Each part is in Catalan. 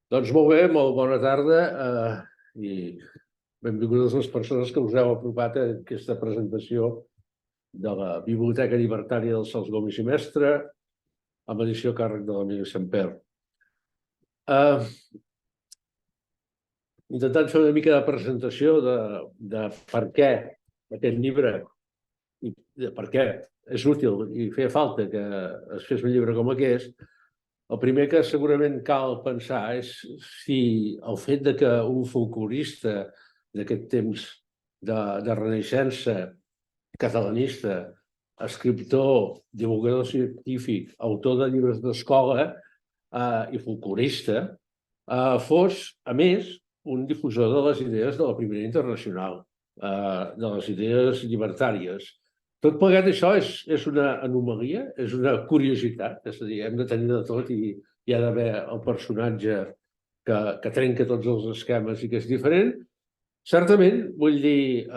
Doncs molt bé, molt bona tarda i benvingudes les persones que us heu apropat a aquesta presentació de la Biblioteca Llibertària dels Sals Gomis i Mestre, amb edició a càrrec de l'amiga Samper. Intentant fer una mica de presentació de per què aquest llibre i de per què és útil i feia falta que es fes un llibre com aquest. El primer que segurament cal pensar és si el fet de que un folclorista d'aquest temps de renaixença catalanista, escriptor, divulgador científic, autor de llibres d'escola i folclorista, fos, a més, un difusor de les idees de la Primera Internacional, de les idees llibertàries. Tot plegat això és una anomalia, és una curiositat, és a dir, hem de tenir de tot i hi ha d'haver el personatge que trenca tots els esquemes i que és diferent. Certament, vull dir,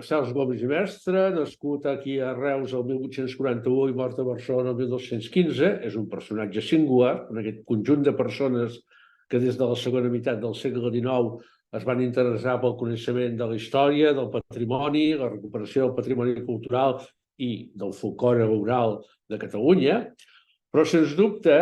Sals Gomis i Mestre, nascut aquí a Reus el 1841 i mort a Barcelona el 1215, és un personatge singular, en aquest conjunt de persones que des de la segona meitat del segle XIX es van interessar pel coneixement de la història, del patrimoni, la recuperació del patrimoni cultural i del folklore oral de Catalunya, però, sens dubte,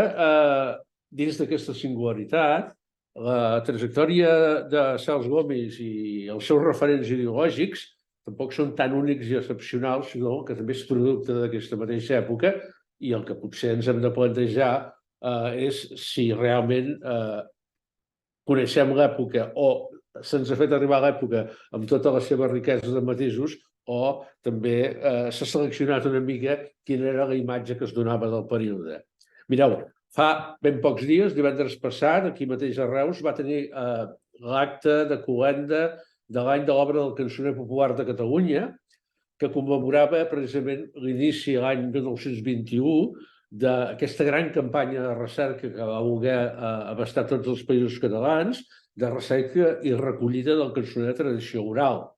dins d'aquesta singularitat, la trajectòria de Sals Gomis i els seus referents ideològics tampoc són tan únics i excepcionals, sinó que també és producte d'aquesta mateixa època i el que potser ens hem de plantejar és si realment coneixem l'època o se'ns ha fet arribar a l'època amb tota la seva riquesa de matisos o també s'ha seleccionat una mica quina era la imatge que es donava del període. Mireu, fa ben pocs dies, divendres passat, aquí mateix a Reus, va tenir l'acte de cloenda de l'any de l'obra del Cançoner Popular de Catalunya, que commemorava precisament l'inici l'any 1921 d'aquesta gran campanya de recerca que va voler abastar tots els països catalans, de recerca i recollida del cançoner de tradició oral.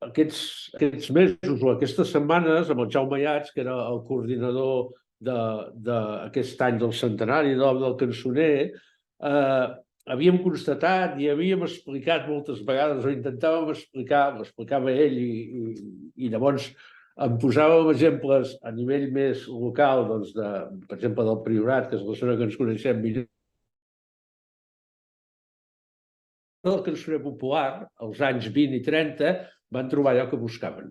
Aquests mesos o aquestes setmanes, amb el Jaume Ayats, que era el coordinador d'aquest any del centenari de l'obra del cançoner, havíem constatat i havíem explicat moltes vegades, o intentàvem explicar, ho explicava ell i llavors em posàvem exemples a nivell més local, doncs, per exemple, del Priorat, que és la zona que ens coneixem millor. El cançoner popular, als anys 20 i 30, van trobar allò que buscaven.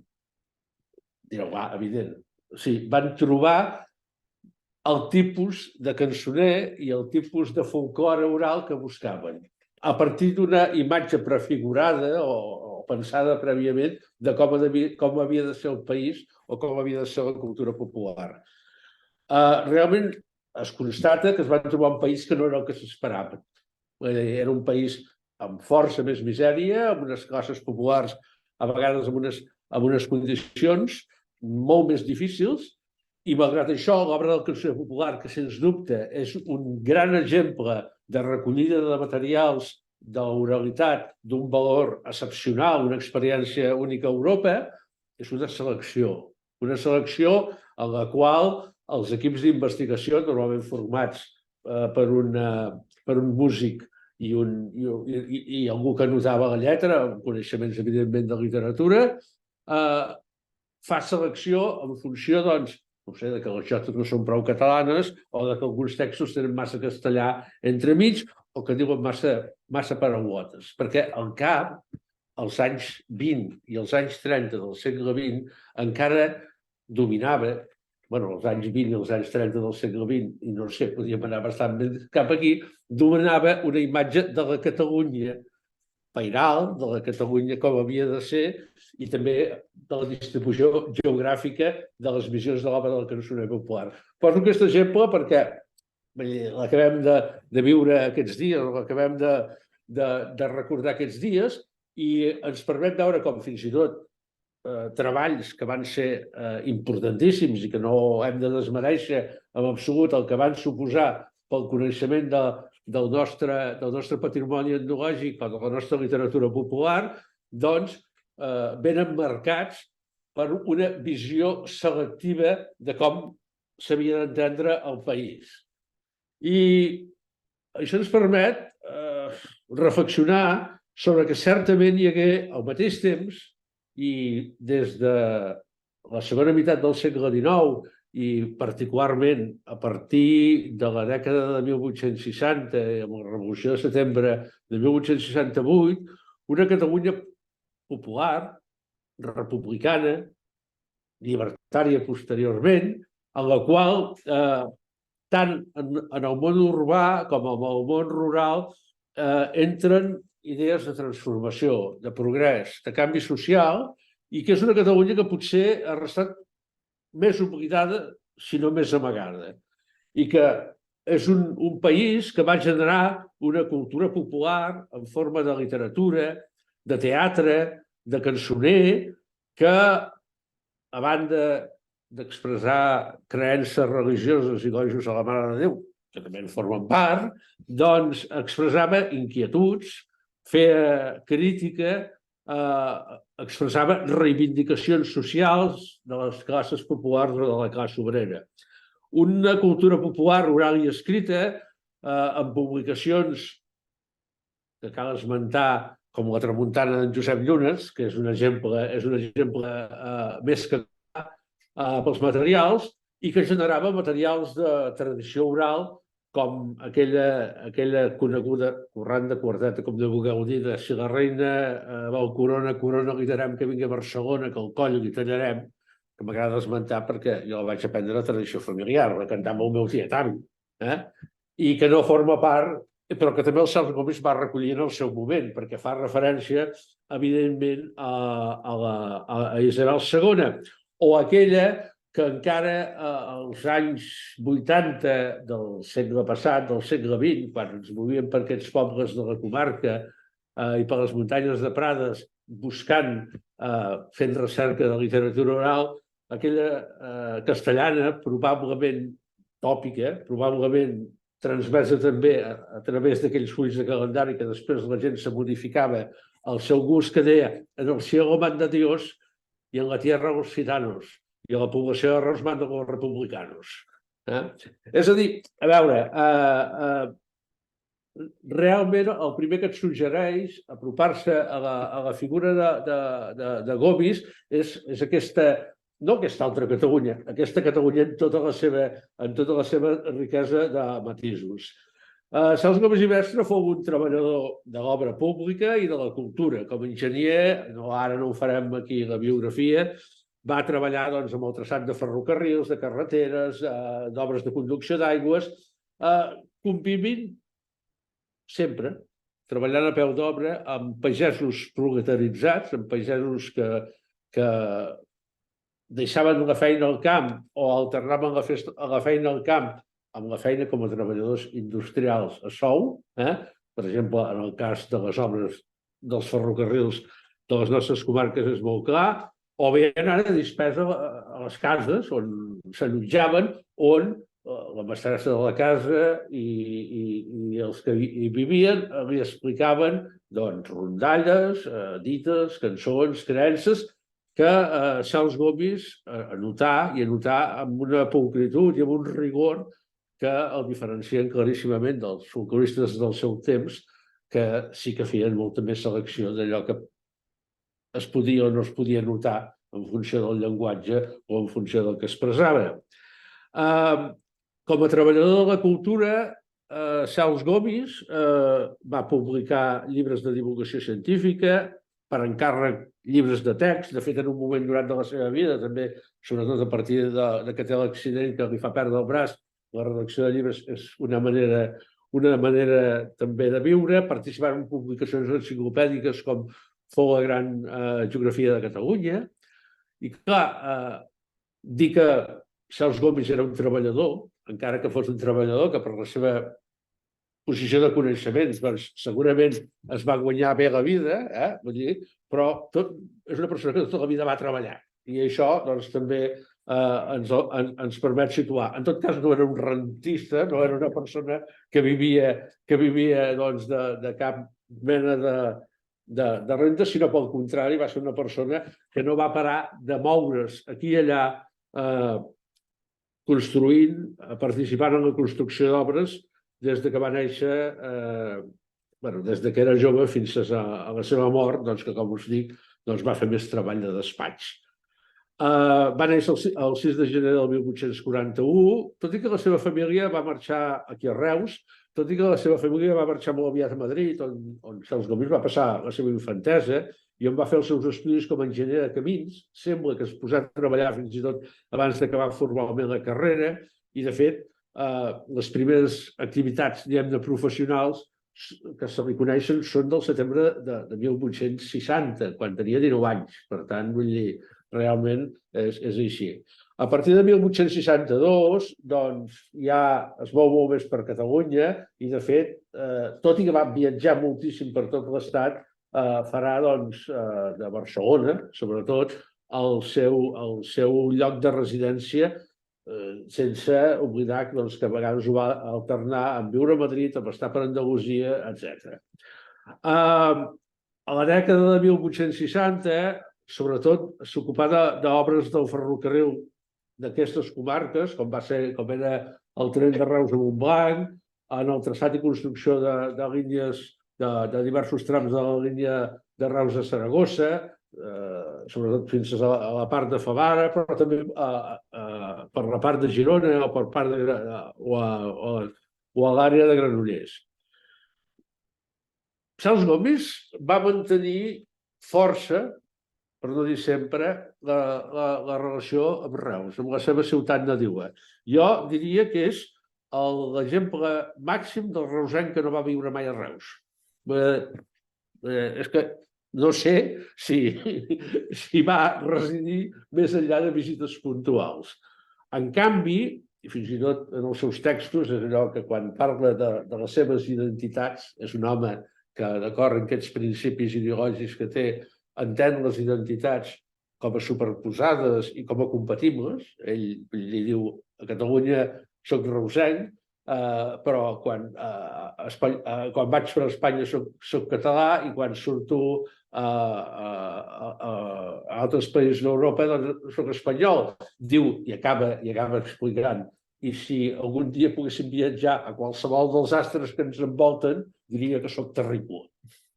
Direu, evident. O sigui, van trobar el tipus de cançoner i el tipus de folklore oral que buscaven, a partir d'una imatge prefigurada o pensada prèviament de com havia de ser el país o com havia de ser la cultura popular. Realment es constata que es van trobar un país que no era el que s'esperava. Era un país amb força més misèria, amb unes classes populars a vegades amb unes condicions molt més difícils, i malgrat això, l'obra del cançoner popular, que sens dubte és un gran exemple de recollida de materials de l'oralitat d'un valor excepcional, una experiència única a Europa, és una selecció en la qual els equips d'investigació, normalment formats per un músic i algú que notava la lletra, amb coneixements, evidentment, de literatura, fa selecció en funció, doncs, no sé, que les jotes no són prou catalanes o que alguns textos tenen massa castellà entremig o que diuen massa paraulotes. Perquè al cap, als anys 20 i als anys 30 del segle XX, encara dominava, els anys 20 i els anys 30 del segle XX, i no sé, podíem anar bastant més cap aquí, dominava una imatge de la Catalunya pairal, de la Catalunya com havia de ser, i també de la distribució geogràfica de les visions de l'obra del cançoner popular. Poso aquest exemple perquè l'acabem de viure aquests dies, l'acabem de recordar aquests dies, i ens permet veure com fins i tot treballs que van ser importantíssims i que no hem de desmereixer en absolut el que van suposar pel coneixement del nostre patrimoni etnològic o de la nostra literatura popular, doncs venen marcats per una visió selectiva de com s'havia d'entendre el país. I això ens permet reflexionar sobre que certament hi hagué al mateix temps i des de la segona meitat del segle XIX i particularment a partir de la dècada de 1860 i amb la Revolució de Setembre de 1868, una Catalunya popular, republicana, llibertària posteriorment, en la qual tant en el món urbà com en el món rural entren idees de transformació, de progrés, de canvi social, i que és una Catalunya que potser ha restat més oblidada, si no més amagada. I que és un país que va generar una cultura popular en forma de literatura, de teatre, de cançoner, que, a banda d'expressar creences religioses i lògics a la Mare de Déu, que també en formen part, doncs expressava inquietuds, feia crítica, expressava reivindicacions socials de les classes populars o de la classe obrera. Una cultura popular oral i escrita, amb publicacions que cal esmentar com la Tramuntana d'en Josep Llunes, que és un exemple més que pels materials, i que generava materials de tradició oral com aquella coneguda corrent de quarteta, com de vulgueu dir, de si la reina vol corona, corona li darem que vingui a Barcelona, que el coll li tallarem, que m'agrada esmentar perquè jo la vaig aprendre a tradició familiar, la cantava el meu tiet avi, i que no forma part, però que també el Sergi Gómez va recollir en el seu moment, perquè fa referència, evidentment, a Isabel II, o aquella que encara als anys 80 del segle passat, del segle XX, quan ens movíem per aquests pobles de la comarca i per les muntanyes de Prades, buscant, fent recerca de literatura oral, aquella castellana, probablement tòpica, probablement transmesa també a través d'aquells fulls de calendari que després la gent se modificava al seu gust, que deia en el cielo manda Dios i en la tierra los gitanos i a la població de Reus manda los republicanos. És a dir, a veure, realment el primer que et suggereix apropar-se a la figura de Gomis és aquesta, no aquesta altra Catalunya, aquesta Catalunya en tota la seva riquesa de matisos. Sergi Gómez i Mestre fou un treballador de l'obra pública i de la cultura. Com a enginyer, ara no ho farem aquí la biografia, va treballar amb el traçat de ferrocarrils, de carreteres, d'obres de conducció d'aigües, convivint sempre, treballant a peu d'obra amb pagesos proletaritzats, amb pagesos que deixaven la feina al camp o alternaven la feina al camp amb la feina com a treballadors industrials a sou, per exemple, en el cas de les obres dels ferrocarrils de les nostres comarques és molt clar, o bé anant a dispesa a les cases on s'allotjaven, on la mestressa de la casa i els que hi vivien li explicaven rondalles, dites, cançons, creences, que Sergi Gómez anotar amb una pulcritud i amb un rigor que el diferencien claríssimament dels folcloristes del seu temps, que sí que feien molta més selecció d'allò que es podia o no es podia notar en funció del llenguatge o en funció del que expressava. Com a treballador de la cultura, Sergi Gómez va publicar llibres de divulgació científica, per encàrrec llibres de text. De fet, en un moment durant de la seva vida, també, sobretot a partir que té l'accident que li fa perdre el braç, la redacció de llibres és una manera també de viure, participar en publicacions enciclopèdiques com fou la Gran Geografia de Catalunya. I clar, dir que Sergi Gómez era un treballador, encara que fos un treballador que per la seva posició de coneixements, segurament es va guanyar bé la vida, però és una persona que tota la vida va treballar. I això també ens permet situar. En tot cas, no era un rentista, no era una persona que vivia de cap mena de renta, sinó pel contrari, va ser una persona que no va parar de moure's aquí i allà construint, participant en la construcció d'obres des de que va néixer, des de que era jove fins a la seva mort, doncs, que, com us dic, doncs, va fer més treball de despatx. Va néixer el 6 de gener del 1841, tot i que la seva família va marxar aquí a Reus, tot i que la seva família va marxar molt aviat a Madrid, on Cels Gomis va passar la seva infantesa i on va fer els seus estudis com a enginyer de camins. Sembla que es posà a treballar fins i tot abans d'acabar formalment la carrera i, de fet, les primeres activitats, diguem-ne, professionals que se li coneixen són del setembre de 1860, quan tenia 19 anys. Per tant, vull dir, realment és així. A partir de 1862, doncs, ja es mou molt més per Catalunya i, de fet, tot i que va viatjar moltíssim per tot l'Estat, farà, doncs, de Barcelona, sobretot, el seu lloc de residència, sense oblidar doncs, que a vegades ho va alternar amb viure a Madrid, amb estar per Andalusia, etc. A la dècada de 1860, sobretot s'ocupà d'obres del ferrocarril d'aquestes comarques, com era el tren de Reus a Montblanc, en el traçat i construcció de línies de diversos trams de la línia de Reus a Saragossa, sobretot fins a la part de Favara, però també per la part de Girona o per part o a l'àrea de Granollers. Cels Gomis va mantenir força, per no dir sempre, la relació amb Reus, amb la seva ciutat nadiua. Jo diria que és l'exemple màxim del reusenc que no va viure mai a Reus. És que no sé si va residir més enllà de visites puntuals. En canvi, i fins i tot en els seus textos, és allò que quan parla de les seves identitats, és un home que, d'acord amb aquests principis ideològics que té, entén les identitats com a superposades i com a compatibles. Ell li diu, a Catalunya soc reusenc, però quan vaig per Espanya soc català i quan surto a altres països d'Europa doncs soc espanyol. Diu, i acaba explicant, i si algun dia poguéssim viatjar a qualsevol dels astres que ens envolten, diria que soc terrible.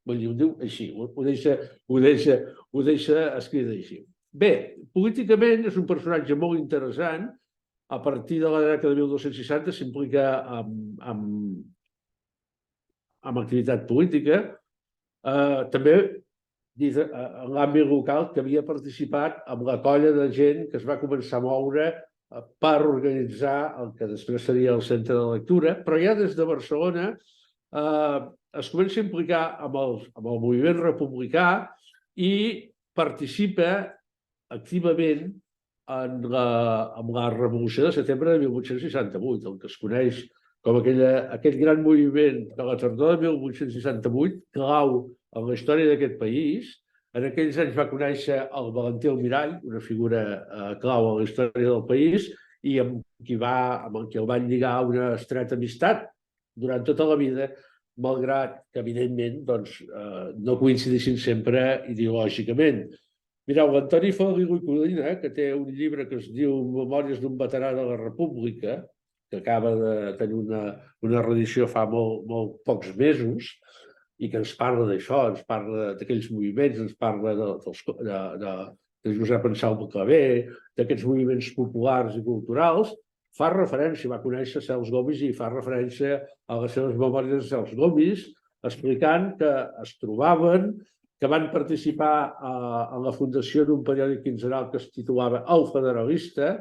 Vull dir, ho diu així, ho deixa escrit així. Bé, políticament és un personatge molt interessant. A partir de la dècada de 1260 s'implica amb activitat política. També en l'àmbit local, que havia participat amb la colla de gent que es va començar a moure per organitzar el que després seria el centre de lectura, però ja des de Barcelona es comença a implicar amb el moviment republicà i participa activament en la Revolució de Setembre de 1868, el que es coneix com aquest gran moviment de la tardor de 1868, clau en la història d'aquest país. En aquells anys va conèixer el Valentí Almirall, una figura clau en la història del país, i amb qui el van lligar una estreta amistat durant tota la vida, malgrat que, evidentment, no coincidissin sempre ideològicament. Mireu, l'Antoni Feliu i Codina, que té un llibre que es diu Memòries d'un veterà de la República, que acaba de tenir una reedició fa molt pocs mesos, i que ens parla d'això, ens parla d'aquells moviments, ens parla de Josep Anselm Clavé, d'aquests moviments populars i culturals, fa referència, va conèixer Cels Gomis i fa referència a les seves memòries de Cels Gomis, explicant que es trobaven, que van participar en la fundació d'un periòdic quinzenal que es titulava El Federalista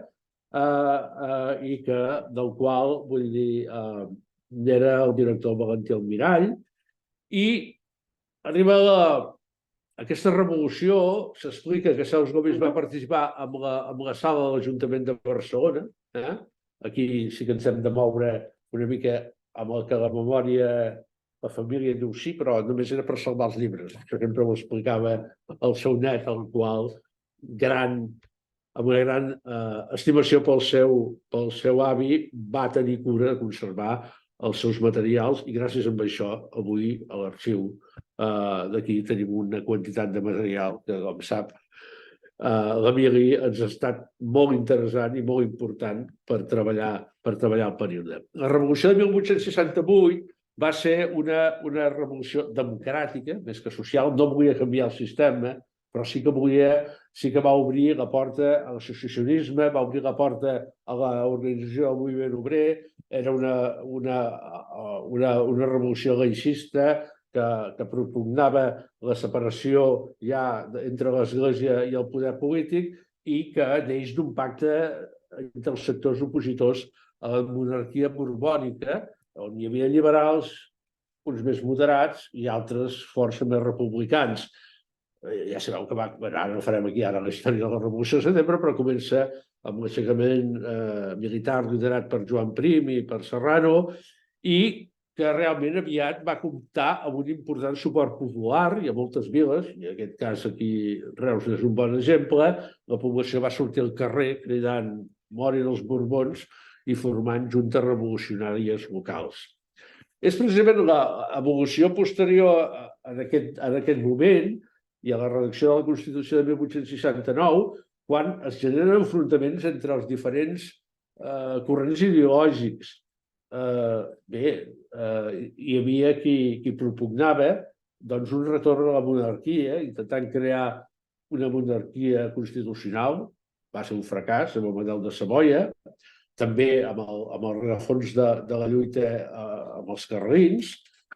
i del qual, vull dir, era el director Valentí Almirall. I arriba aquesta revolució, s'explica que Cels Gomis va participar amb la sala de l'Ajuntament de Barcelona. Aquí sí que ens hem de moure una mica amb el que la memòria, la família diu sí, però només era per salvar els llibres. Això sempre ho explicava el seu net, el qual, amb una gran estimació pel seu avi, va tenir cura de conservar els seus materials i gràcies a això avui a l'arxiu d'aquí tenim una quantitat de material que, com sap, l'Emili ens ha estat molt interessant i molt important per treballar el període. La Revolució de 1868 va ser una revolució democràtica, més que social. No volia canviar el sistema, però sí que va obrir la porta a l'associacionisme, va obrir la porta a l'organització del moviment obrer. Era una revolució laïcista que propugnava la separació ja entre l'Església i el poder polític i que neix d'un pacte entre els sectors opositors a la monarquia borbònica, on hi havia liberals, uns més moderats i altres força més republicans. Ja sabeu que ara no farem aquí ara la història de la Revolució de Setembre, però comença amb l'aixecament militar liderat per Joan Prim i per Serrano i que realment aviat va comptar amb un important suport popular i a moltes viles, i en aquest cas aquí Reus és un bon exemple, la població va sortir al carrer cridant morin els Borbons i formant juntes revolucionàries locals. És precisament l'evolució posterior en aquest moment i a la redacció de la Constitució de 1869 quan es generen enfrontaments entre els diferents corrents ideològics. Hi havia qui propugnava un retorn a la monarquia, intentant crear una monarquia constitucional. Va ser un fracàs amb el model de Savoia, també amb el rerefons de la lluita amb els carlins,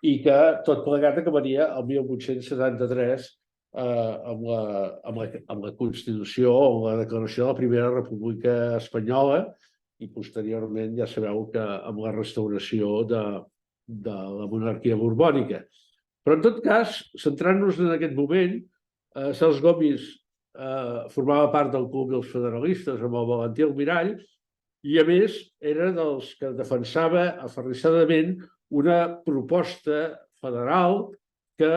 i que tot plegat acabaria el 1873 amb la Constitució o la declaració de la Primera República Espanyola, i posteriorment ja sabeu que amb la restauració de la monarquia borbònica. Però en tot cas, centrant-nos en aquest moment, Cels Gomis formava part del Club dels Federalistes amb el Valentí Almirall i a més era dels que defensava aferrissadament una proposta federal que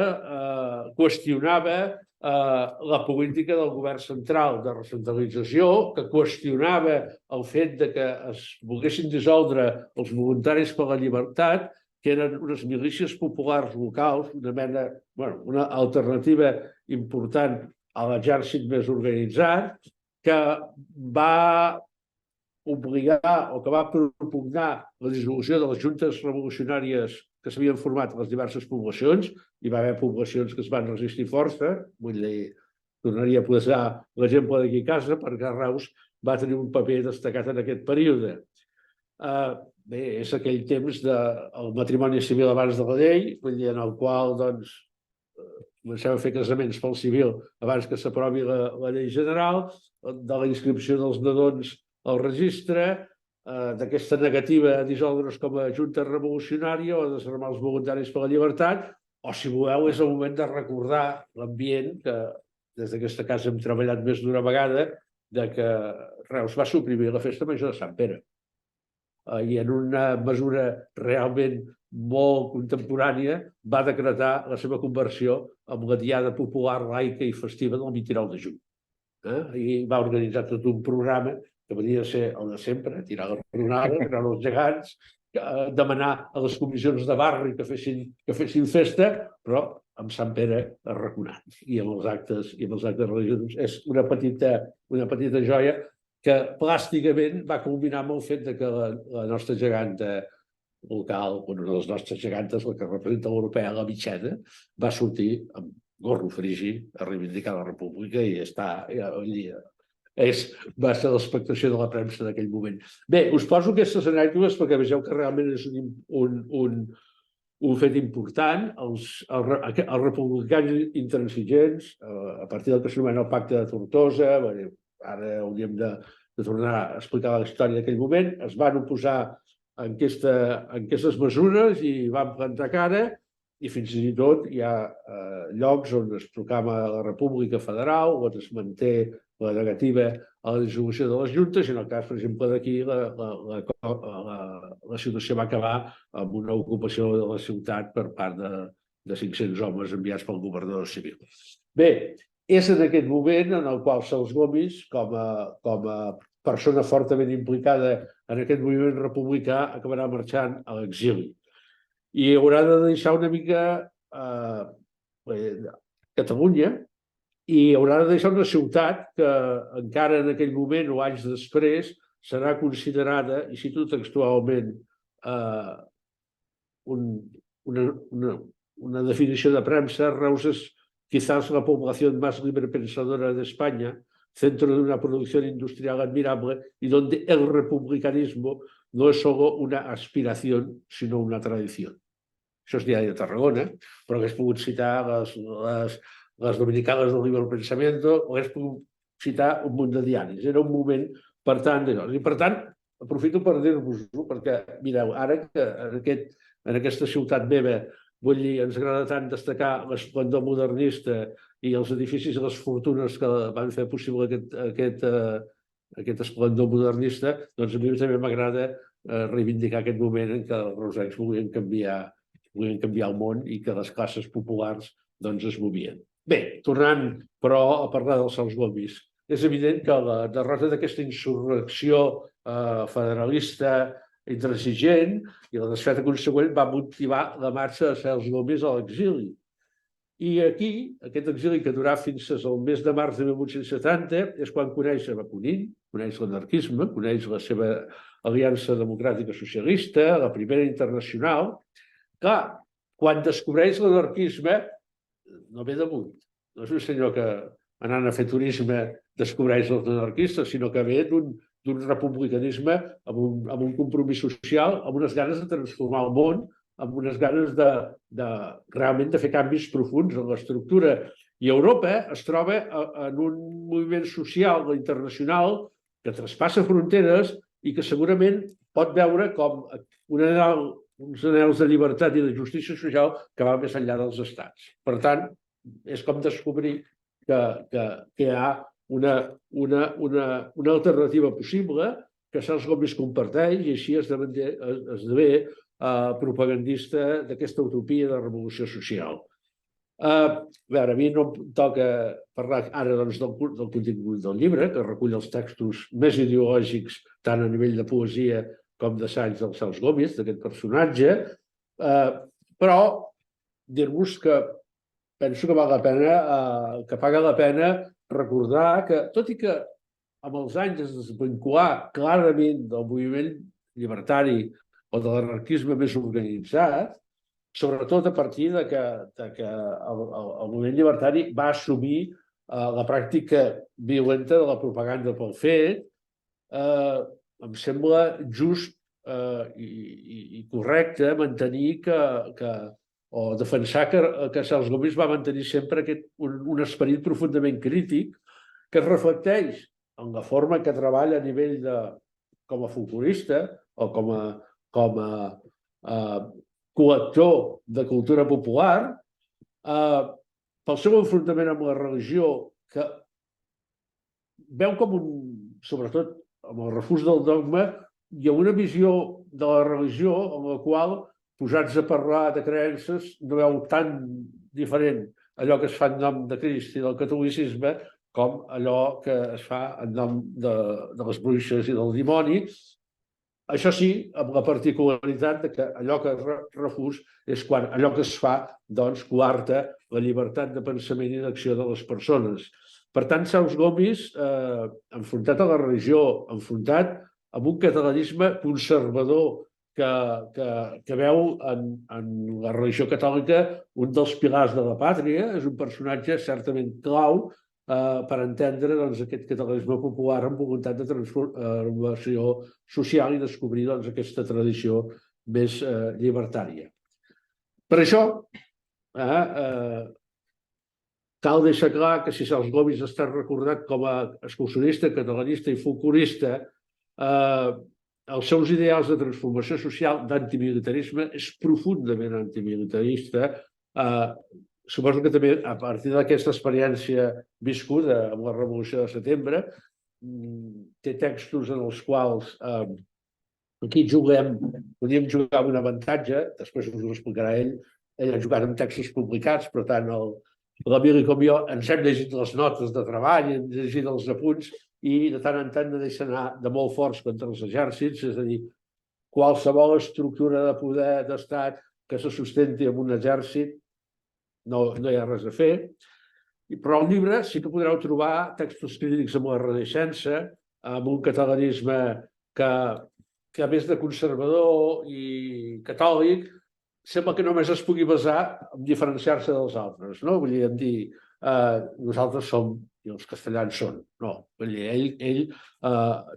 qüestionava la política del govern central de recentralització, que qüestionava el fet que es volguessin dissoldre els voluntaris per la llibertat, que eren unes milícies populars locals, una alternativa important a l'exèrcit més organitzat, que va obligar o que va propugnar la dissolució de les juntes revolucionàries que s'havien format a les diverses poblacions. Hi va haver poblacions que es van resistir força. Vull dir, tornaria a posar l'exemple d'aquí a casa, perquè Reus va tenir un paper destacat en aquest període. Bé, és aquell temps del matrimoni civil abans de la llei, vull dir, en el qual comencem a fer casaments pel civil abans que s'aprovi la llei general, de la inscripció dels nadons al registre, d'aquesta negativa a dissoldre's com a junta revolucionària o desarmar els voluntaris per la llibertat, o, si voleu, és el moment de recordar l'ambient que des d'aquesta casa hem treballat més d'una vegada, de que Reus va suprimir la festa major de Sant Pere. I en una mesura realment molt contemporània va decretar la seva conversió amb la Diada Popular Laica i Festiva del 29 de juny. I va organitzar tot un programa que venia a ser el de sempre, tirar la tronada, tirar els gegants, demanar a les comissions de barri que fessin festa, però amb Sant Pere arraconat i amb els actes religiosos. És una petita joia que plàsticament va culminar amb el fet que la nostra geganta local, una de les nostres gegantes, la que representa l'europea, la Mitxena, va sortir amb gorro frigi a reivindicar la república i va ser l'expectació de la premsa d'aquell moment. Bé, us poso aquestes anècdotes perquè vegeu que realment és un fet important. Els republicans intransigents, a partir del que s'anomena el Pacte de Tortosa, ara hauríem de tornar a explicar la història d'aquell moment, es van oposar a aquestes mesures i van plantar cara, i fins i tot hi ha llocs on es proclama la República Federal, on es manté la negativa a la dissolució de les juntes, i en el cas, per exemple, d'aquí, la situació va acabar amb una ocupació de la ciutat per part de 500 homes enviats pel governador civil. Bé, és en aquest moment en el qual Cels Gomis, com a persona fortament implicada en aquest moviment republicà, acabarà marxant a l'exili. I haurà de deixar una mica Catalunya, i haurà de deixar una ciutat que encara en aquell moment o anys després serà considerada, i cito textualment una definició de premsa: Reus es quizás la población más librepensadora de España, centro de una producción industrial admirable y donde el republicanismo no es solo una aspiración, sino una tradición. Això és diari de Tarragona, però hagués pogut citar les dominicanes del Libre Pensamiento, o hagués pogut citar un munt de diaris. Era un moment, per tant, de coses. I, per tant, aprofito per dir-vos-ho, perquè, mireu, ara que en aquesta ciutat meva, vull dir, ens agrada tant destacar l'esplendor modernista i els edificis i les fortunes que van fer possible aquest esplendor modernista, doncs a mi també m'agrada reivindicar aquest moment en què els reusencs volien canviar el món i que les classes populars doncs es movien. Bé, tornant però a parlar dels Salgomis, és evident que la derrota d'aquesta insurrecció federalista intransigent i la desfeta consegüent va motivar la marxa de Salgomis a l'exili. I aquí, aquest exili que durà fins al mes de març de 1870, és quan coneix a Bakunin, coneix l'anarquisme, coneix la seva aliança democràtica socialista, la Primera Internacional. Clar, quan descobreix l'anarquisme, no ve damunt. No és un senyor que anant a fer turisme descobreix els anarquistes, sinó que ve d'un republicanisme amb un compromís social, amb unes ganes de transformar el món, amb unes ganes realment de fer canvis profunds en l'estructura. I Europa es troba en un moviment social internacional que traspassa fronteres i que segurament pot veure com uns anhels de llibertat i de justícia social que van més enllà dels estats. Per tant, és com descobrir que hi ha una alternativa possible que Salgomis comparteix i així esdevé propagandista d'aquesta utopia de revolució social. A veure, a mi no em toca parlar ara del contingut del llibre, que recull els textos més ideològics tant a nivell de poesia com d'assaig del Salgomis, d'aquest personatge, però dir-vos que penso que paga la pena recordar que, tot i que amb els anys es desvincular clarament del moviment llibertari o de l'anarquisme més organitzat, sobretot a partir que el moviment llibertari va assumir la pràctica violenta de la propaganda pel fet, em sembla just i correcte mantenir o defensar que Salgomis va mantenir sempre un esperit profundament crític que es reflecteix en la forma que treballa a nivell com a folclorista o com a col·lector de cultura popular, pel seu enfrontament amb la religió, que veu sobretot amb el refús del dogma, hi ha una visió de la religió en la qual, posats a parlar de creences, no veu tan diferent allò que es fa en nom de Crist i del catolicisme com allò que es fa en nom de les bruixes i del dimoni. Això sí, amb la particularitat que allò que refús és quan allò que es fa doncs coarta la llibertat de pensament i d'acció de les persones. Per tant, Salgomis, enfrontat a la religió, enfrontat amb un catalanisme conservador que veu en la religió catòlica un dels pilars de la pàtria, és un personatge certament clau per entendre aquest catalanisme popular amb voluntat de transformació social i descobrir aquesta tradició més llibertària. Per això, cal deixar clar que si Salgomis ha estat recordat com a excursionista, catalanista i folclorista, els seus ideals de transformació social, d'antimilitarisme, és profundament antimilitarista. Suposo que també, a partir d'aquesta experiència viscuda amb la Revolució de Setembre, té textos en els quals aquí podíem jugar amb un avantatge, després us ho explicarà ell ha jugat amb textos publicats, però tant l'Emili com jo ens hem llegit les notes de treball, hem llegit els apunts i de tant en tant no deixa anar de molt forts contra els exèrcits, és a dir, qualsevol estructura de poder d'estat que se sustenti amb un exèrcit no hi ha res a fer. Però al llibre sí que podreu trobar textos crítics amb la Renaixença, amb un catalanisme que, a més de conservador i catòlic, sembla que només es pugui basar en diferenciar-se dels altres, no? Vull dir, en dir, nosaltres som i els castellans són. No, vull dir, ell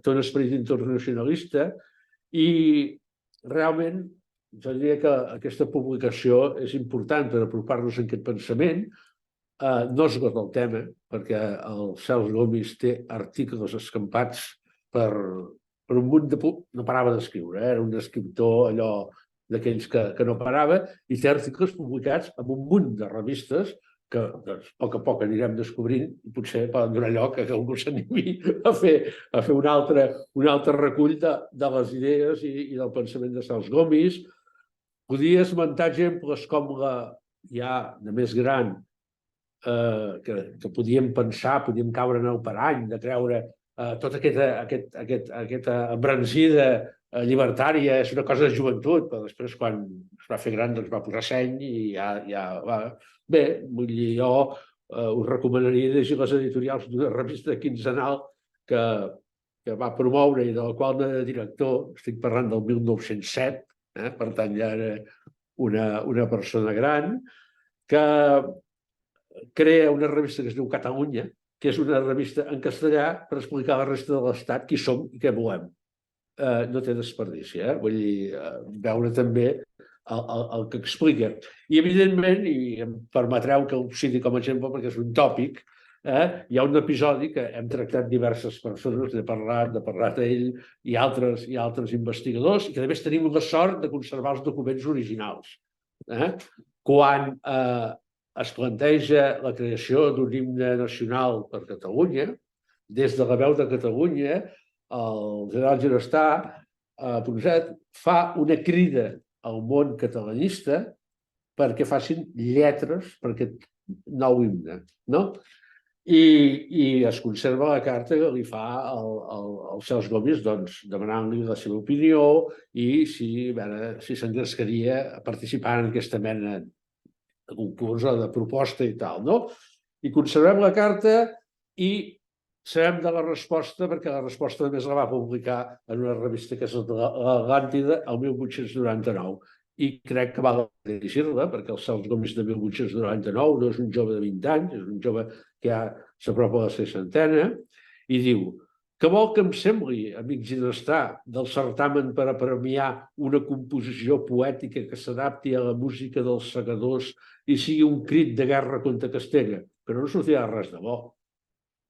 té un esperit internacionalista i realment jo diria que aquesta publicació és important per apropar-nos a aquest pensament. No esgota el tema, perquè el Cels Gomis té articles escampats per un munt de... No parava d'escriure, era un escriptor allò d'aquells que no parava, i té articles publicats en un munt de revistes que doncs, a poc anirem descobrint i potser poden donar lloc a que algú s'animi a fer un altre recull de les idees i del pensament de Cels Gomis. Podia esmentar exemples com la ja de més gran, que podíem pensar, podíem caure en el parany de creure tota aquesta embranzida llibertària és una cosa de joventut, però després quan es va fer gran doncs va posar seny i ja va. Bé, vull dir, jo us recomanaria llegir les editorials d'una revista quinzenal que va promoure i de la qual era director, estic parlant del 1907, per tant ja era una persona gran, que crea una revista que es diu Catalunya, que és una revista en castellà per explicar a la resta de l'Estat qui som i què volem. No té desperdici, vull dir, veure també el que explica. I, evidentment, i em permetreu que ho citi com a exemple perquè és un tòpic, hi ha un episodi que hem tractat diverses persones, n'he parlat ell i altres investigadors, i que a més tenim la sort de conservar els documents originals. Quan es planteja la creació d'un himne nacional per Catalunya, des de la veu de Catalunya, el general Ginestar, Ponset, fa una crida al món catalanista perquè facin lletres per aquest nou himne, no? I es conserva la carta que li fa el Cels Gomis, doncs, demanant-li la seva opinió i si s'engrescaria a participar en aquesta mena de concurs o de proposta i tal, no? I conservem la carta i sabem de la resposta, perquè la resposta només la va publicar en una revista que és l'Atlàntida el 1899. I crec que val llegir-la, perquè el Cels Gomis de 1899 no és un jove de 20 anys, és un jove que ja s'apropa a la seixantena, i diu: "Què vol que em sembli, amic Ginestar, del certamen per a premiar una composició poètica que s'adapti a la música dels segadors i sigui un crit de guerra contra Castella, que no sortirà res de bo.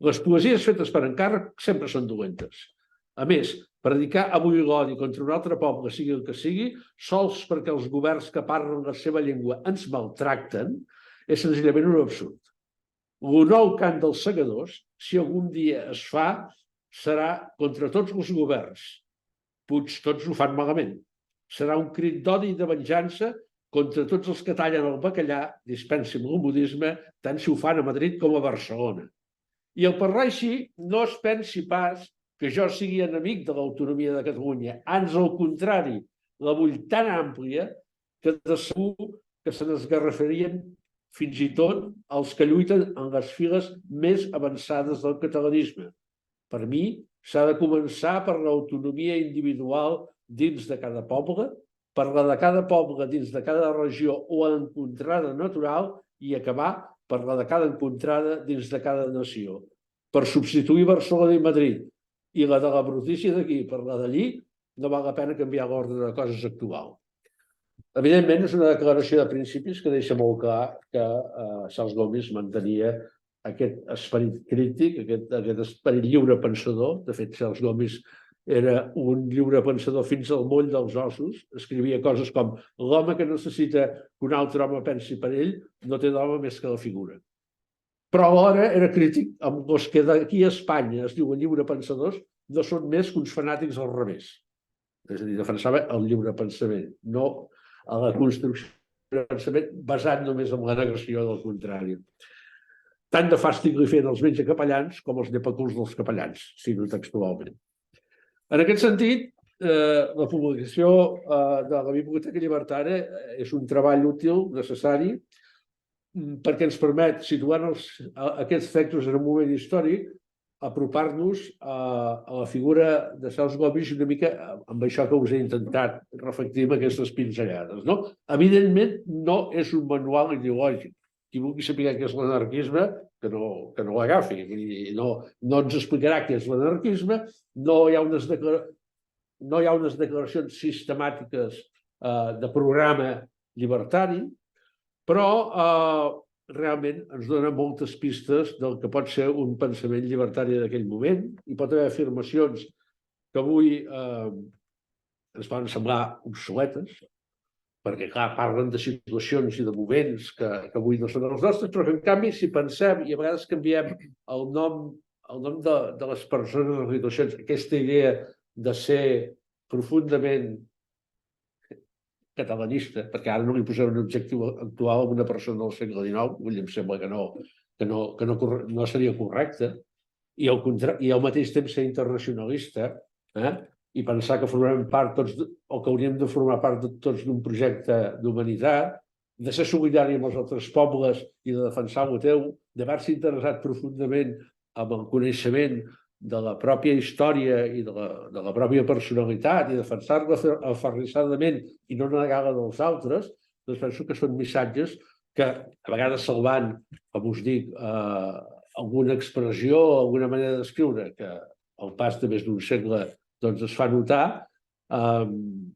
Les poesies fetes per encàrrec sempre són dolentes. A més, predicar avui l'odi contra un altre poble, sigui el que sigui, sols perquè els governs que parlen la seva llengua ens maltracten, és senzillament un absurd. El nou cant dels segadors, si algun dia es fa, serà contra tots els governs. Puig, tots ho fan malament. Serà un crit d'odi i de venjança contra tots els que tallen el bacallà, dispensi el modisme, tant si ho fan a Madrid com a Barcelona. I al parlar així, no es pensi pas que jo sigui enemic de l'autonomia de Catalunya. Ans al contrari, la vull tan àmplia que de segur que se n'esgarrafarien fins i tot els que lluiten en les files més avançades del catalanisme. Per mi, s'ha de començar per l'autonomia individual dins de cada poble, per la de cada poble dins de cada regió o encontrada natural i acabar per la de cada encontrada dins de cada nació. Per substituir Barcelona i Madrid i la de la brutícia d'aquí per la d'allí, no val la pena canviar l'ordre de coses actual." Evidentment, és una declaració de principis que deixa molt clar que Cels Gomis mantenia aquest esperit crític, aquest esperit lliure pensador. De fet, Cels Gomis era un lliure pensador fins al moll dels ossos. Escrivia coses com: "L'home que necessita que un altre home pensi per ell no té d'home més que la figura." Però alhora era crític amb els que d'aquí a Espanya es diuen lliure pensadors, no són més que uns fanàtics al revés. És a dir, defensava el lliure pensament, no a la construcció del pensament basat només en la negació del contrari. Tant de fàstic li feien els vells capellans com els llepaculs dels capellans, cito textualment. En aquest sentit, la publicació de la Biblioteca Llibertària és un treball útil, necessari, perquè ens permet, situant aquests factors en un moment històric, apropar-nos a la figura de Cels Gomis una mica amb això que us he intentat reflectir amb aquestes pinzellades. Evidentment, no és un manual ideològic. Qui vulgui saber què és l'anarquisme, que no l'agafi. No ens explicarà què és l'anarquisme, no hi ha unes declaracions sistemàtiques de programa llibertari, però realment ens dona moltes pistes del que pot ser un pensament llibertari d'aquell moment. Hi pot haver afirmacions que avui ens poden semblar obsoletes, perquè, clar, parlen de situacions i de moments que avui no són els nostres, però que, en canvi, si pensem, i a vegades canviem el nom de les persones, les situacions, aquesta idea de ser profundament catalanista, perquè ara no li posem un objectiu actual a una persona del segle XIX, em sembla que no seria correcte, i al mateix temps ser internacionalista, i pensar que formem part tots, o que hauríem de formar part de tots d'un projecte d'humanitat, de ser solidari amb els altres pobles i de defensar el teu, d'haver-se interessat profundament amb el coneixement de la pròpia història i de la pròpia personalitat i defensar-la aferrissadament i no negar-la dels altres, doncs penso que són missatges que, a vegades salvant, com us dic, alguna expressió, alguna manera d'escriure que al pas de més d'un segle es fa notar, ens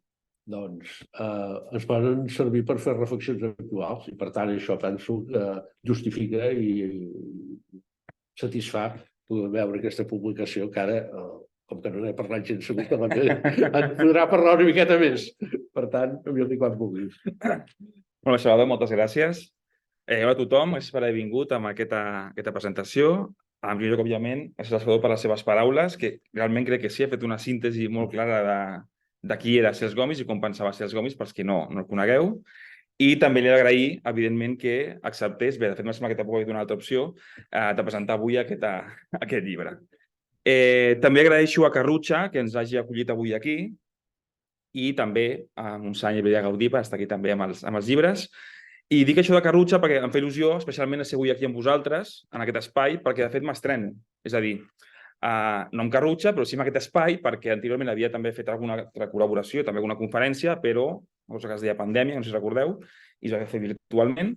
poden servir per fer reflexions actuals. I, per tant, això penso que justifica i satisfà poder veure aquesta publicació que ara, com que no n'he parlat gens, segur que en podrà parlar una miqueta més. Per tant, a mi quan vulguis. Bueno, Salvador, moltes gràcies. Hola a tothom, gràcies per haver vingut amb aquesta presentació. En primer lloc, òbviament, gràcies al Salvador per les seves paraules, que realment crec que sí, ha fet una síntesi molt clara de qui era Cels Gomis i com pensava Cels Gomis, pels que no el conegueu. I també li agrair, evidentment, que acceptés, bé, de fet, m'ha semblat que tampoc ha hagut una altra opció, de presentar avui aquest llibre. També agraeixo a Carrutxa que ens hagi acollit avui aquí i també a Montseny i Bella Gaudí per estar aquí també amb els llibres. I dic això de Carrutxa perquè em fa il·lusió, especialment a ser avui aquí amb vosaltres, en aquest espai, perquè de fet m'estreno. És a dir, no amb Carrutxa, però sí amb aquest espai, perquè anteriorment havia també fet alguna altra col·laboració, també alguna conferència, però una cosa que es deia pandèmia, no sé si recordeu, i es va fer virtualment.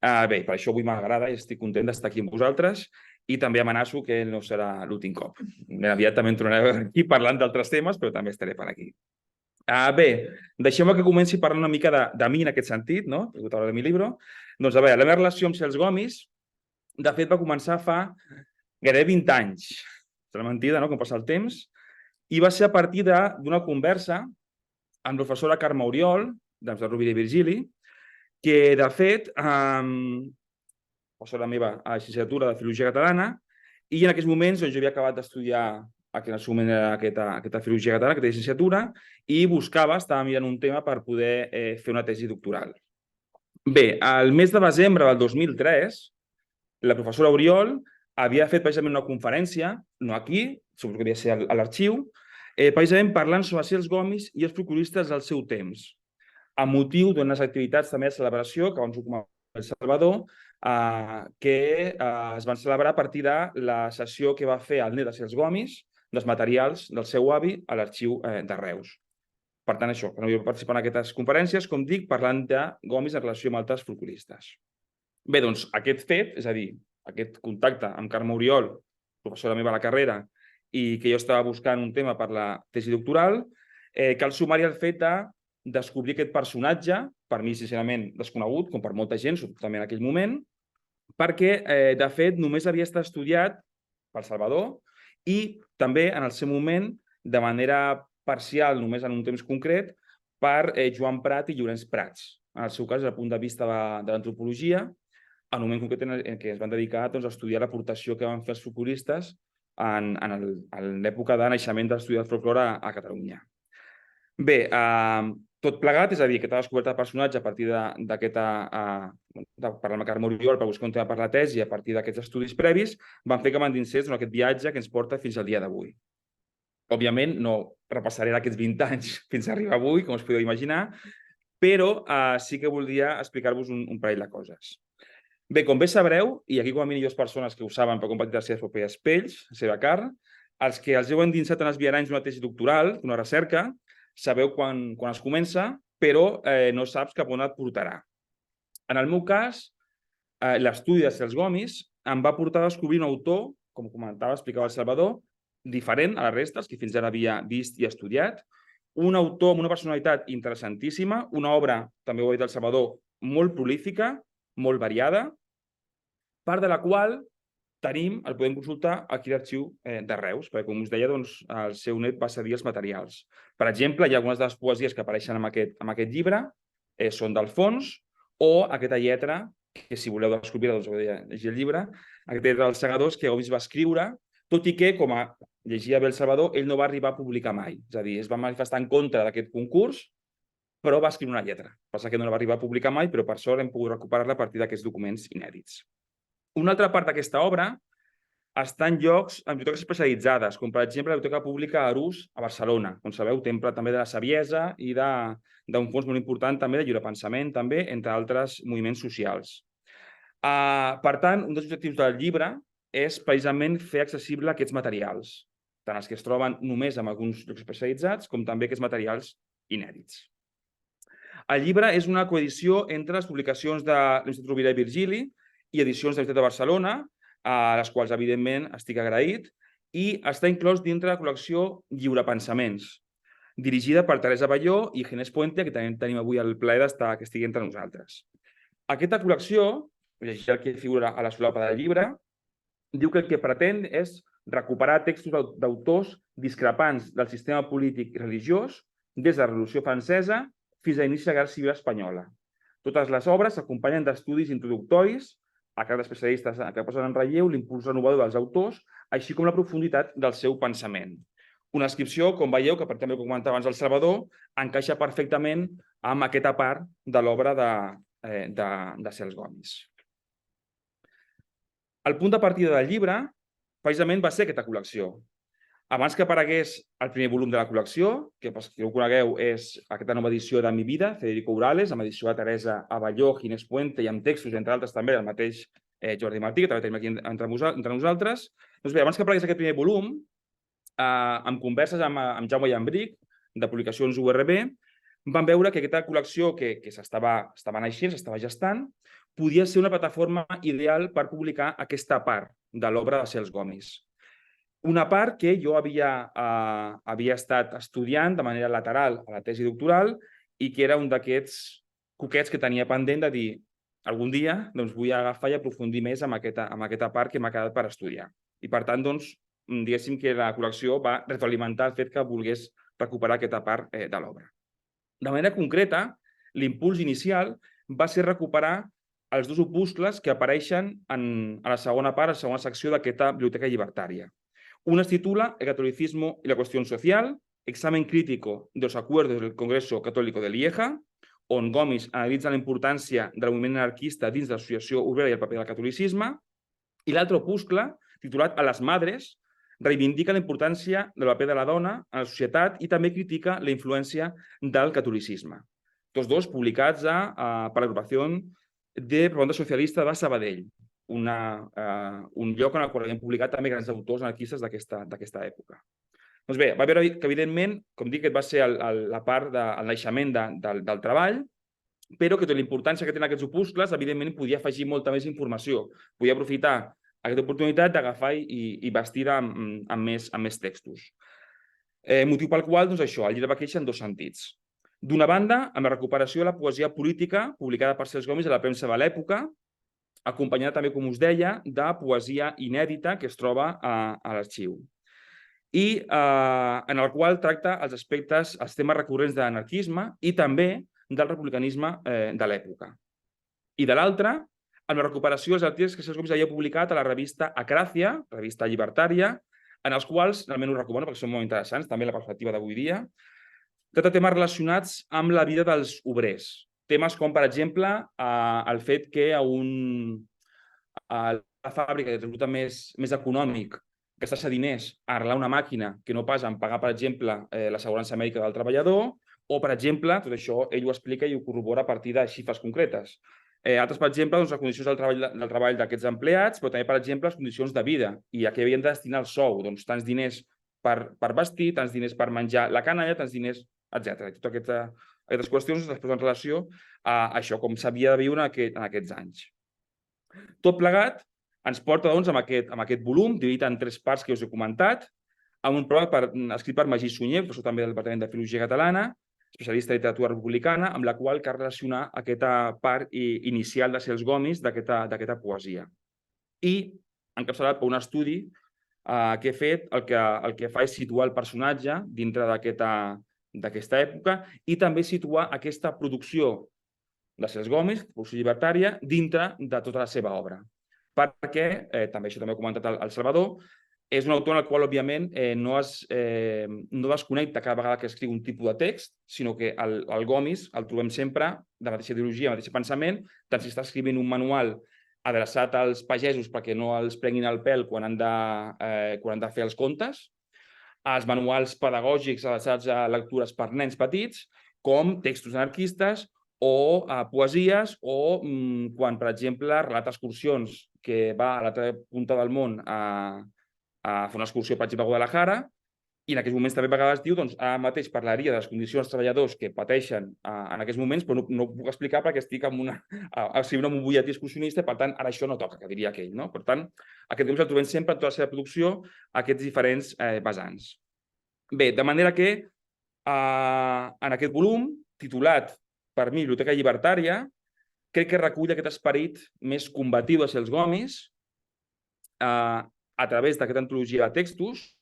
Bé, per això avui m'agrada i estic content d'estar aquí amb vosaltres i també amenaço que no serà l'últim cop. Ben aviat també em tornaré aquí parlant d'altres temes, però també estaré per aquí. Bé, deixeu-me que comenci parlant una mica de mi en aquest sentit, no? He hagut de mi llibre. Doncs, a veure, la meva relació amb Cels Gomis, de fet, va començar fa gairebé 20 anys. Serà mentida, no?, com passa el temps. I va ser a partir d'una conversa amb la professora Carme Oriol, de Rovira i Virgili, que, de fet, professora meva a la llicenciatura de Filologia Catalana, i en aquells moments jo havia acabat d'estudiar en el seu moment era aquesta filologia catalana, aquesta llicenciatura, i estava mirant un tema per poder fer una tesi doctoral. Bé, al mes de desembre del 2003, la professora Oriol havia fet precisament una conferència, no aquí, suposo que devia ser a l'arxiu, precisament parlant sobre Cels Gomis i els procuristes del seu temps, amb motiu d'unes activitats també de celebració, que abans ho comentava el Salvador, que es van celebrar a partir de la sessió que va fer el net de Cels Gomis, dels materials del seu avi a l'arxiu de Reus. Per tant, això, que no havia participat en aquestes conferències, com dic, parlant de Gomis en relació amb altres folcloristes. Bé, doncs, aquest fet, és a dir, aquest contacte amb Carme Oriol, professora meva a la carrera, i que jo estava buscant un tema per la tesi doctoral, cal sumar-hi el fet de descobrir aquest personatge, per mi, sincerament, desconegut, com per molta gent, sobretot també en aquell moment, perquè, de fet, només havia estat estudiat pel Salvador i també, en el seu moment, de manera parcial, només en un temps concret, per Joan Prat i Llorenç Prats. En el seu cas, des del punt de vista de l'antropologia, en un moment concret en què es van dedicar a estudiar l'aportació que van fer els folcloristes en l'època de naixement de l'estudi del folklore a Catalunya. Bé, tot plegat, és a dir, aquesta descoberta de personatge a partir d'aquesta, de parlar amb Carme Oriol per buscar un tema per la tesi a partir d'aquests estudis previs, van fer que m'endinsés en aquest viatge que ens porta fins al dia d'avui. Òbviament, no repassaré aquests 20 anys fins a arribar avui, com us podeu imaginar, però sí que voldria explicar-vos un parell de coses. Bé, com bé sabreu, i aquí com a mínim 2 persones que ho saben per compartir les seves pròpies pells, la seva carn, els que els heu endinsat en els viaranys d'una tesi doctoral, d'una recerca, sabeu quan es comença, però no saps cap on et portarà. En el meu cas, l'estudi de Cels Gomis em va portar a descobrir un autor, com comentava, explicava el Salvador, diferent a la resta, els que fins ara havia vist i estudiat, un autor amb una personalitat interessantíssima, una obra, també ho ha dit el Salvador, molt prolífica, molt variada, part de la qual el podem consultar aquí a l'Arxiu de Reus, perquè, com us deia, el seu net va cedir els materials. Per exemple, hi ha algunes de les poesies que apareixen en aquest llibre, són d'Alfons, o aquesta lletra, que si voleu descobrir-la, heu de llegir el llibre, aquesta lletra dels Segadors que Gomis va escriure, tot i que, com llegia bé el Salvador, ell no va arribar a publicar mai. És a dir, es va manifestar en contra d'aquest concurs, però va escriure una lletra. Passa que no la va arribar a publicar mai, però per sort hem pogut recuperar-la a partir d'aquests documents inèdits. Una altra part d'aquesta obra està en llocs, en biblioteques especialitzades, com per exemple la Biblioteca Pública Arús a Barcelona, on sabeu, temple també de la saviesa i d'un fons molt important també de lliurepensament, també, entre altres moviments socials. Per tant, un dels objectius del llibre és precisament fer accessible aquests materials, tant els que es troben només en alguns llocs especialitzats, com també aquests materials inèdits. El llibre és una coedició entre les publicacions de l'Institut Rovira i Virgili i edicions de la Universitat de Barcelona, a les quals, evidentment, estic agraït, i està inclòs dintre la col·lecció Lliurepensaments, dirigida per Teresa Balló i Ginés Puente, que també tenim avui el plaer que estigui entre nosaltres. Aquesta col·lecció, llegir el que figura a la solapa del llibre, diu que el que pretén és recuperar textos d'autors discrepants del sistema polític i religiós des de la Revolució Francesa fins a l'inici de la Guerra Civil Espanyola. Totes les obres s'acompanyen d'estudis introductoris a cada especialistes que posen en relleu l'impuls renovador dels autors, així com la profunditat del seu pensament. Una descripció, com veieu, que també ho comentava abans el Salvador, encaixa perfectament amb aquesta part de l'obra de Cels Gomis. El punt de partida del llibre, precisament, va ser aquesta col·lecció. Abans que aparegués el primer volum de la col·lecció, que pels que ho conegueu és aquesta nova edició de Mi vida, Federico Urales, amb edició de Teresa Abelló, Ginés Puente i amb textos, entre altres també, del mateix Jordi Martí, que també tenim aquí entre nosaltres. Doncs bé, abans que aparegués aquest primer volum, amb converses amb Jaume Llambric, de Publicacions URB, vam veure que aquesta col·lecció que s'estava naixent, s'estava gestant, podia ser una plataforma ideal per publicar aquesta part de l'obra de Cels Gomis. Una part que jo havia estat estudiant de manera lateral a la tesi doctoral i que era un d'aquests coquets que tenia pendent de dir algun dia vull agafar i aprofundir més en aquesta part que m'ha quedat per estudiar. I per tant, diguéssim que la col·lecció va retroalimentar el fet que volgués recuperar aquesta part de l'obra. De manera concreta, l'impuls inicial va ser recuperar els 2 opuscles que apareixen a la segona part, a la segona secció d'aquesta biblioteca llibertària. Una es titula El catolicismo y la cuestión social, examen crítico de los acuerdos del Congreso Católico de Lieja, on Gomis analitza la importància del moviment anarquista dins de l'associació obrera i el paper del catolicisme, i l'altre opuscle, titulat A les madres, reivindica la importància del paper de la dona en la societat i també critica la influència del catolicisme. Tots 2 publicats per l'agrupació de Propaganda Socialista de Sabadell, un lloc en el qual hem publicat també grans autors anarquistes d'aquesta època. Doncs bé, va veure que, evidentment, com dic, aquest va ser la part del naixement del treball, però que tota la importància que tenen aquests opuscles, evidentment, podia afegir molta més informació. Podia aprofitar aquesta oportunitat d'agafar i vestir-la amb més textos. Motiu pel qual, doncs això, el llibre va créixer en 2 sentits. D'una banda, amb la recuperació de la poesia política publicada per Cels Gomis a la premsa de l'època, acompanyada també, com us deia, de poesia inèdita que es troba a l'arxiu i en el qual tracta els temes recurrents de l'anarquisme i també del republicanisme de l'època. I de l'altra, amb la recuperació dels articles que Cels Gomis havia publicat a la revista Acracia, revista llibertària, en els quals, realment us recomano perquè són molt interessants, també la perspectiva d'avui dia, tracta temes relacionats amb la vida dels obrers. Temes com, per exemple, el fet que a la fàbrica que resulta més econòmic gastar-se diners a arreglar una màquina que no pas en pagar, per exemple, l'assegurança mèdica del treballador, o, per exemple, tot això ell ho explica i ho corrobora a partir de xifres concretes. Altres, per exemple, les condicions del treball d'aquests empleats, però també, per exemple, les condicions de vida i a què havien de destinar el sou. Doncs tants diners per vestir, tants diners per menjar la canalla, tants diners, etc. Totes aquestes qüestions es posen en relació a això, com s'havia de viure en aquests anys. Tot plegat ens porta, doncs, amb aquest volum, dividit en 3 parts que us he comentat, amb un pròleg escrit per Magí Sunyer, professor també del Departament de Filologia Catalana, especialista en literatura republicana, amb la qual cal relacionar aquesta part inicial de Cels Gomis d'aquesta poesia. I, encapçalat per un estudi que he fet, el que fa és situar el personatge dintre d'aquesta època i també situar aquesta producció de Cels Gomis, producció llibertària, dintre de tota la seva obra. Perquè, això també ho ha comentat el Salvador, és un autor en el qual, òbviament, no desconnecta cada vegada que escriu un tipus de text, sinó que el Gomis el trobem sempre de mateixa ideologia, de mateix pensament, tant si està escrivint un manual adreçat als pagesos perquè no els prenguin el pèl quan han de fer els contes, als manuals pedagògics adreçats a lectures per nens petits, com textos anarquistes o poesies, o quan, per exemple, relata excursions que va a l'altra punta del món a fer una excursió, per exemple, a Guadalajara, i en aquests moments també a vegades diu, doncs, ara mateix parlaria de les condicions dels treballadors que pateixen en aquests moments, però no ho puc explicar perquè estic escrivint un butlletí excursionista, per tant, ara això no toca, que diria aquell, no? Per tant, aquest temps el trobem sempre en tota la seva producció, aquests diferents vessants. Bé, de manera que en aquest volum, titulat per mi Biblioteca Llibertària, crec que recull aquest esperit més combatiu de Cels Gomis a través d'aquesta antologia de textos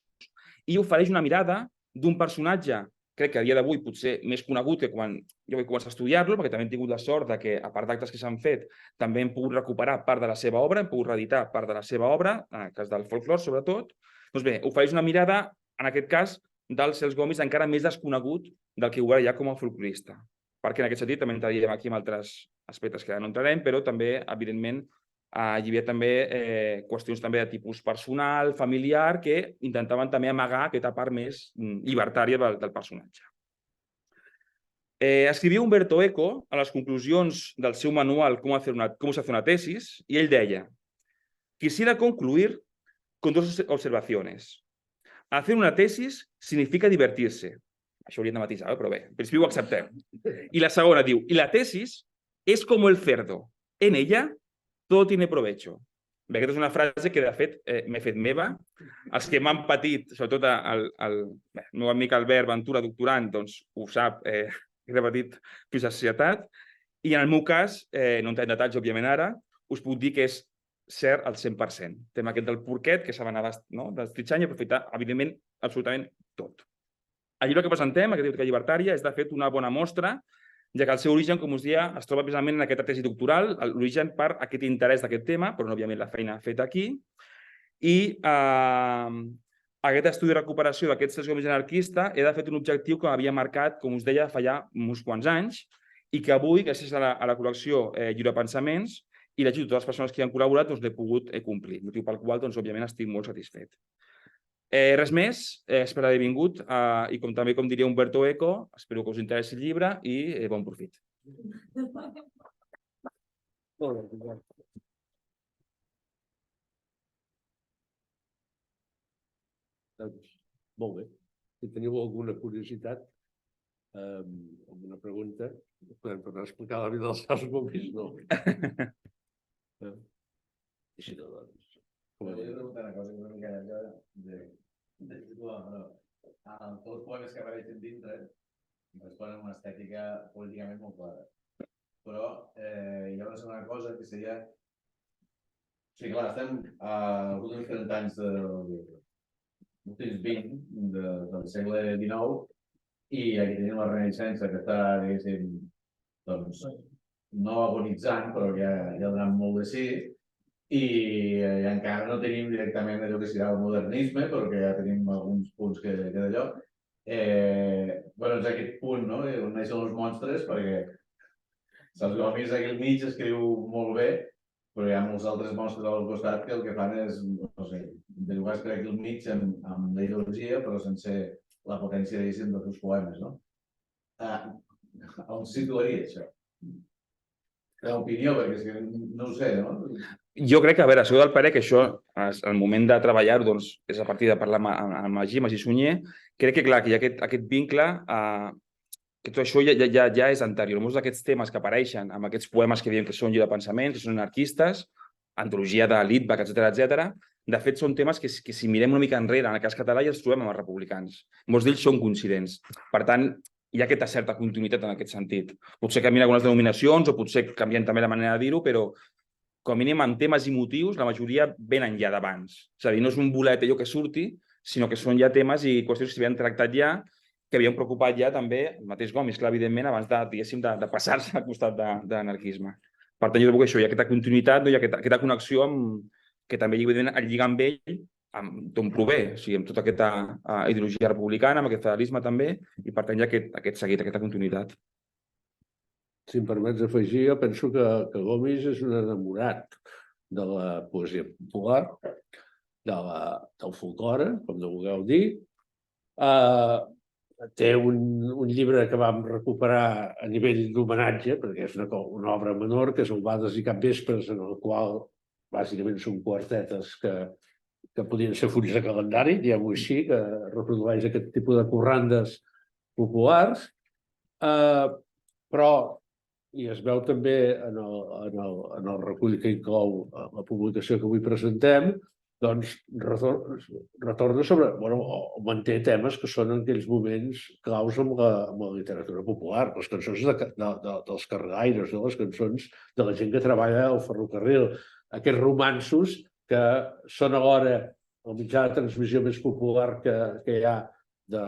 i ofereix una mirada d'un personatge, crec que a dia d'avui potser més conegut que quan jo vaig començar a estudiar-lo, perquè també he tingut la sort que, a part d'actes que s'han fet, també hem pogut recuperar part de la seva obra, hem pogut reeditar part de la seva obra, en el cas del folklore, sobretot. Doncs bé, ofereix una mirada, en aquest cas, del Cels Gomis encara més desconegut del que ho era ja com a folclorista. Perquè en aquest sentit també entraríem aquí en altres aspectes que no entrarem, però també, evidentment, hi havia també qüestions també de tipus personal, familiar, que intentaven també amagar aquesta part més llibertària del personatge. Escrivia Umberto Eco a les conclusions del seu manual Cómo se hace una tesis, i ell deia: quisiera concluir con 2 observaciones. Hacer una tesis significa divertirse. Això hauríem de matisar, però bé, en principi ho acceptem. I la segona diu: y la tesis es como el cerdo. En ella todo tiene provecho. Bé, aquesta és una frase que, de fet, m'he fet meva. Els que m'han patit, sobretot el meu amic Albert Ventura, doctorant, doncs ho sap, he repetit fins a societat. I en el meu cas, no entrem en detalls, òbviament, ara, us puc dir que és cert al 100%. El tema aquest del porquet, que s'ha d'anar destritxant i aprofitar, evidentment, absolutament tot. El llibre que presentem, aquesta Biblioteca Llibertària, és, de fet, una bona mostra, ja que el seu origen, com us deia, es troba precisament en aquesta tesi doctoral, l'origen per aquest interès d'aquest tema, però, òbviament, la feina feta aquí. I aquest estudi de recuperació d'aquest Cels Gomis anarquista era, de fet, un objectiu que m'havia marcat, com us deia, fa ja uns quants anys, i que avui, gràcies a la col·lecció Lliurepensaments i l'ajut de totes les persones que hi han col·laborat, doncs l'he pogut complir, motiu pel qual, doncs, òbviament, estic molt satisfet. Res més, espero haver vingut i també, com diria Umberto Eco, espero que us interessi el llibre i bon profit. Molt bé. Si teniu alguna curiositat, alguna pregunta, podem tornar a explicar la vida dels Cels Gomis, no? I si no, doncs... Volia preguntar una cosa una mica de situar, però tots els poemes que apareixen dintre responen a una estètica políticament molt clara. Però hi ha una segona cosa que seria... O sigui, clar, estem als últims 30 anys últims 20 del segle XIX i aquí tenim la Renaixença que està, diguéssim, doncs, no agonitzant, però ja donant molt de sí. I encara no tenim directament allò que serà el modernisme, però que ja tenim alguns punts que d'allò. Bé, és aquest punt, no?, on neixen els monstres, perquè Cels Gomis aquí al mig escriu molt bé, però hi ha molts altres monstres al costat que el que fan és, no sé, jugar aquí al mig amb la ideologia, però sense la potència, diguéssim, dels seus poemes, no? On situaria això? L'opinió, perquè és que no ho sé, no? Jo crec que, a veure, sou del parer que això, al moment de treballar-ho, doncs, és a partir de parlar amb Magí Sunyer, crec que, clar, que hi ha aquest vincle, que tot això ja és anterior. Molts d'aquests temes que apareixen amb aquests poemes que diem que són llibre de pensament, que són anarquistes, antologia de Litvak, etc. De fet, són temes que si mirem una mica enrere, en el cas català, ja els trobem amb els republicans. Molts d'ells són coincidents. Per tant, hi ha aquesta certa continuïtat en aquest sentit. Potser canvien algunes denominacions o potser canvien també la manera de dir-ho, però com a mínim en temes i motius, la majoria venen ja d'abans. És a dir, no és un bolet allò que surti, sinó que són ja temes i qüestions que s'havien tractat ja, que havien preocupat ja també el mateix Gomis, clar, evidentment, abans de passar-se al costat de l'anarquisme. Per tant, jo trobo que això, hi ha aquesta continuïtat, no? Hi ha aquesta connexió que també el lliga amb ell, d'on prové, o sigui, amb tota aquesta ideologia republicana, amb aquest federalisme també, i per tant hi ha aquest seguit, aquesta continuïtat. Si em permets afegir, jo penso que Gomis és un enamorat de la poesia popular, del folklore, com no vulgueu dir. Té un llibre que vam recuperar a nivell d'homenatge, perquè és una obra menor, que és el Bades i Capvespres, en el qual bàsicament són quartetes que podien ser fulls de calendari, diguem-ho així, que reprodueix aquest tipus de corrandes populars. Però, i es veu també en el recull que inclou la publicació que avui presentem, doncs retorna sobre, o manté temes que són en aquells moments claus amb la literatura popular, les cançons dels carregaires, les cançons de la gent que treballa al ferrocarril, aquests romanços que són alhora el mitjà de transmissió més popular que hi ha de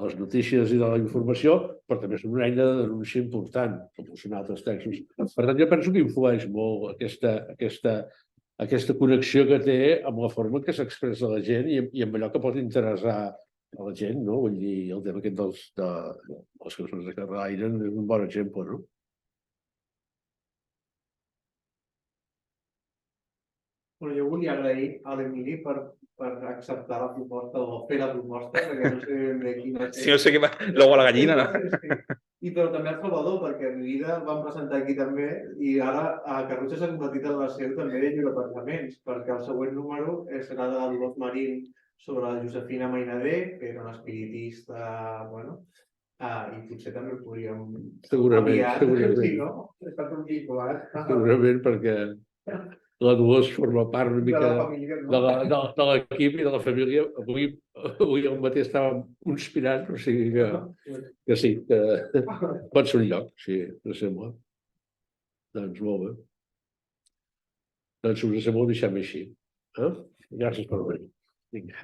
les notícies i de la informació, però també és una eina de denúncia important, com són altres textos. Per tant, jo penso que influeix molt aquesta connexió que té amb la forma en què s'expressa la gent i amb allò que pot interessar a la gent, no? Vull dir, el tema aquest de les cançons de Carraire és un bon exemple, no? Bueno, jo volia agrair a l'Emili per acceptar la proposta o fer la proposta, perquè no sé ben bé quina és. Si no sé què va, l'ou a la gallina, no? I però també al Salvador, perquè a Vida el vam presentar aquí també, i ara a Carrutxa s'ha convertit en la seu també de lliurepensaments, perquè el següent número serà de la Dolors Marín sobre la Josefina Mainadé, que era una espiritista, bueno, i potser també podríem... Segurament. Sí, no? Ha estat un quico, Segurament, perquè la Dolors forma part una mica de l'equip i de la família. Avui al matí estàvem conspirant, o sigui que sí, que pot ser un lloc, sí, em sembla. Doncs molt bé. Doncs us sembla deixar-me així. Gràcies per venir. Vinga.